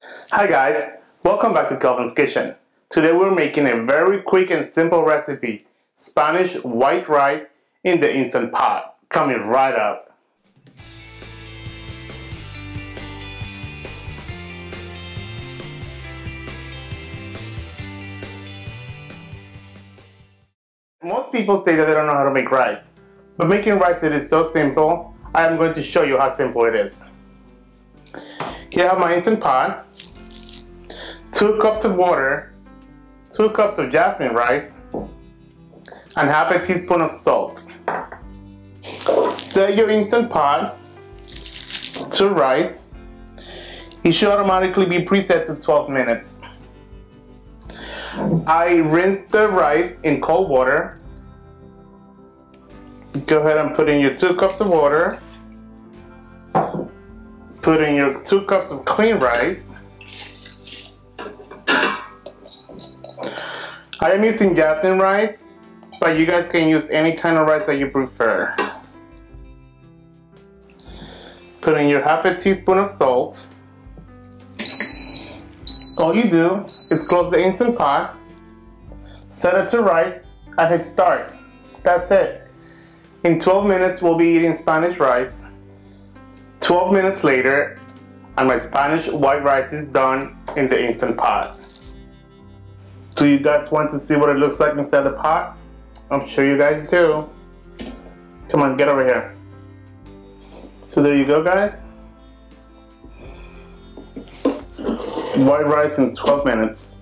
Hi guys, welcome back to Kelvin's Kitchen. Today we're making a very quick and simple recipe, Spanish white rice in the Instant Pot. Coming right up. Most people say that they don't know how to make rice, but making rice, it is so simple. I am going to show you how simple it is. Here I have my Instant Pot, 2 cups of water, 2 cups of jasmine rice, and half a teaspoon of salt. Set your Instant Pot to rice. It should automatically be preset to 12 minutes. I rinse the rice in cold water. Go ahead and put in your 2 cups of water. Put in your 2 cups of clean rice. I am using jasmine rice, but you guys can use any kind of rice that you prefer. Put in your half a teaspoon of salt. All you do is close the Instant Pot, set it to rice, and hit start. That's it. In 12 minutes we'll be eating Spanish rice. 12 minutes later, and my Spanish white rice is done in the Instant Pot. Do you guys want to see what it looks like inside the pot? I'm sure you guys do. Come on, get over here. So there you go, guys. White rice in 12 minutes.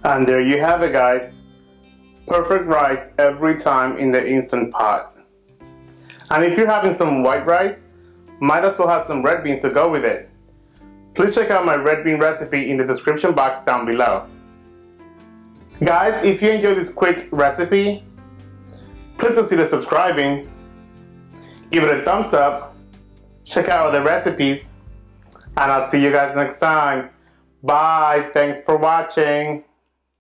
And there you have it, guys. Perfect rice every time in the Instant Pot. And if you're having some white rice, might as well have some red beans to go with it. Please check out my red bean recipe in the description box down below. Guys, if you enjoyed this quick recipe, please consider subscribing, give it a thumbs up, check out other recipes, and I'll see you guys next time. Bye, thanks for watching.